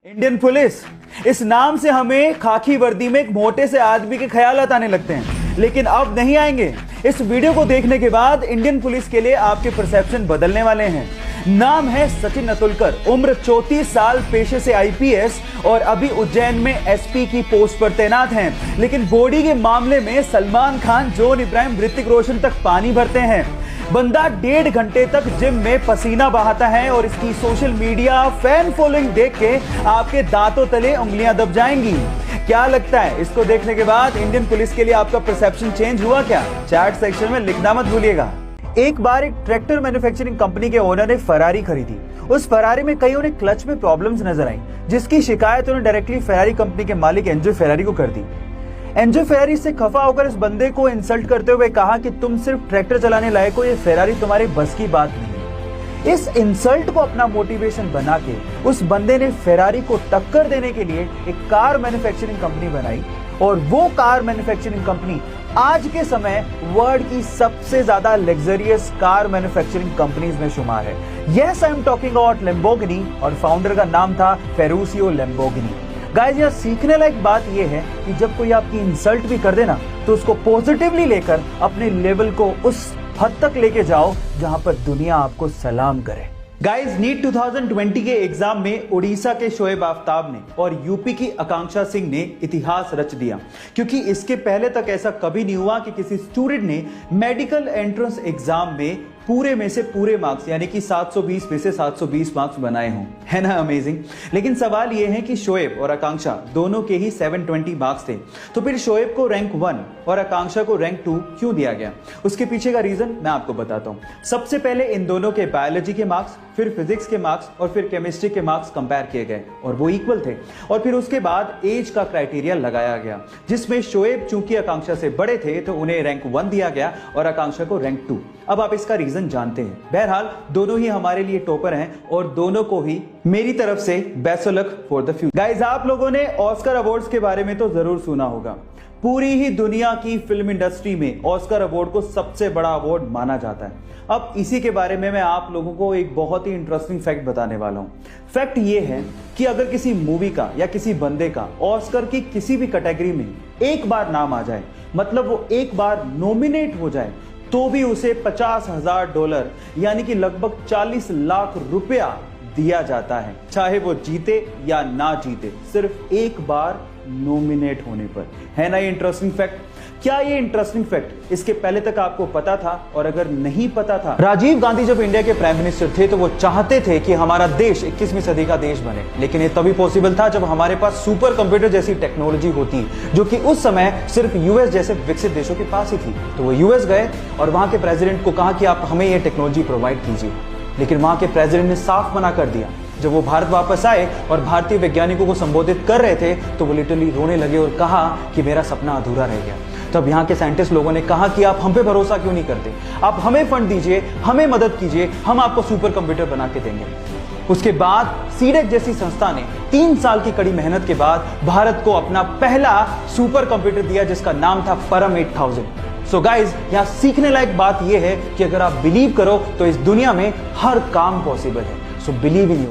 Indian police, इस नाम से हमें खाकी वर्दी में एक मोटे से आदमी के ख्यालात आने लगते हैं, लेकिन अब नहीं आएंगे। इस वीडियो को देखने के बाद इंडियन पुलिस के लिए आपके परसेप्शन बदलने वाले हैं। नाम है सचिन अतुलकर, उम्र 34 साल, पेशे से आईपीएस और अभी उज्जैन में एसपी की पोस्ट पर तैनात हैं। लेकिन बॉडी के मामले में सलमान खान, जॉन इब्राहिम, ऋतिक रोशन तक पानी भरते हैं। बंदा 1.5 घंटे तक जिम में पसीना बहाता है और इसकी सोशल मीडिया फैन फॉलोइंग देख के आपके दांतों तले उंगलियां दब जाएंगी। क्या लगता है, इसको देखने के बाद इंडियन पुलिस के लिए आपका परसेप्शन चेंज हुआ क्या? चैट सेक्शन में लिखना मत भूलिएगा। एक बार एक ट्रैक्टर मैन्युफैक्चरिंग कंपनी के ओनर ने फरारी खरीदी। उस फरारी में कई उन्हें क्लच में प्रॉब्लम्स नजर आई, जिसकी शिकायत उन्होंने डायरेक्टली फरारी कंपनी के मालिक एंजो फेरारी को कर दी। एंजो फेरारी से खफा होकर इस बंदे को इंसल्ट करते हुए कहा कि तुम सिर्फ ट्रैक्टर चलाने लायक हो, ये फेरारी तुम्हारे बस की बात नहीं। इस इंसल्ट को अपना मोटिवेशन बना के उस बंदे ने फेरारी को टक्कर देने के लिए एक कार मैन्युफैक्चरिंग कंपनी बनाई, और वो कार मैन्युफैक्चरिंग कंपनी आज के समय वर्ल्ड की सबसे ज्यादा लग्जरियस कार मैन्युफैक्चरिंग कंपनीज में शुमार है। Yes, I am talking about Lamborghini, और फाउंडर का नाम था फेरुशियो लैम्बोर्गिनी। गाइस, यहाँ सीखने लायक बात यह है कि जब कोई आपकी इंसल्ट भी कर देना तो उसको पॉजिटिवली लेकर अपने लेवल को उस हद तक लेके जाओ जहां पर दुनिया आपको सलाम करे। गाइस, नीट 2020 के एग्जाम में उड़ीसा के शोएब आफ्ताब ने और यूपी की आकांक्षा सिंह ने इतिहास रच दिया, क्योंकि इसके पहले तक ऐसा कभी नहीं हुआ कि किसी स्टूडेंट ने मेडिकल एंट्रेंस एग्जाम में पूरे में से पूरे मार्क्स यानी कि 720 में से 720 मार्क्स बनाए हों। है ना अमेजिंग? लेकिन सवाल यह है कि शोएब और आकांक्षा दोनों के ही 720 मार्क्स थे, तो फिर शोएब को रैंक 1 और आकांक्षा को रैंक 2 क्यों दिया गया? उसके पीछे का रीजन मैं आपको बताता हूं। सबसे पहले इन दोनों के बायोलॉजी के मार्क्स, फिर फिजिक्स के मार्क्स और फिर केमिस्ट्री के मार्क्स कंपेयर किए गए और वो इक्वल थे। और फिर उसके बाद एज का क्राइटेरिया लगाया गया, जिसमें शोएब चूंकि आकांक्षा से बड़े थे तो उन्हें रैंक 1 दिया गया और आकांक्षा को रैंक 2। अब आप इसका रीजन जानते हैं। बहरहाल दोनों ही हमारे लिए टॉपर हैं और दोनों को ही मेरी तरफ से best of luck for the future. Guys, आप लोगों ने ऑस्कर अवार्ड्स के बारे में तो जरूर सुना होगा। पूरी ही दुनिया की फिल्म इंडस्ट्री में ऑस्कर अवार्ड को सबसे बड़ा अवार्ड माना जाता है। अब इसी के बारे में मैं आप लोगों को एक बहुत ही इंटरेस्टिंग फैक्ट बताने वाला हूं। फैक्ट ये है कि अगर किसी मूवी का या किसी बंदे का ऑस्कर की किसी भी कैटेगरी में एक बार नाम आ जाए, मतलब वो एक बार नॉमिनेट हो जाए, तो भी उसे $50,000 यानी कि लगभग 40 लाख रुपया दिया जाता है, चाहे वो जीते या ना जीते, सिर्फ एक बार नॉमिनेट होने पर। है ना ये इंटरेस्टिंग फैक्ट? क्या ये इंटरेस्टिंग फैक्ट इसके पहले तक आपको पता था? और अगर नहीं पता था, राजीव गांधी जब इंडिया के प्राइम मिनिस्टर थे तो वो चाहते थे कि हमारा देश 21वीं सदी का देश बने, लेकिन ये तभी पॉसिबल था जब हमारे पास सुपर कंप्यूटर जैसी टेक्नोलॉजी होती, जो कि उस समय सिर्फ यूएस जैसे विकसित देशों के पास ही थी। तो वो यूएस गए और वहां के प्रेसिडेंट को कहा कि आप हमें ये टेक्नोलॉजी प्रोवाइड कीजिए, लेकिन वहां के प्रेसिडेंट ने साफ मना कर दिया। जब वो भारत वापस आए और भारतीय वैज्ञानिकों को संबोधित कर रहे थे तो वो लिटरली रोने लगे और कहा कि मेरा सपना अधूरा रह गया। तब यहाँ के साइंटिस्ट लोगों ने कहा कि आप हम पे भरोसा क्यों नहीं करते, आप हमें फंड दीजिए, हमें मदद कीजिए, हम आपको सुपर कंप्यूटर बना के देंगे। उसके बाद सीडेक जैसी संस्था ने 3 साल की कड़ी मेहनत के बाद भारत को अपना पहला सुपर कंप्यूटर दिया, जिसका नाम था परम 8000। सो गाइज, यहाँ सीखने लायक बात यह है कि अगर आप बिलीव करो तो इस दुनिया में हर काम पॉसिबल है। So believe in you.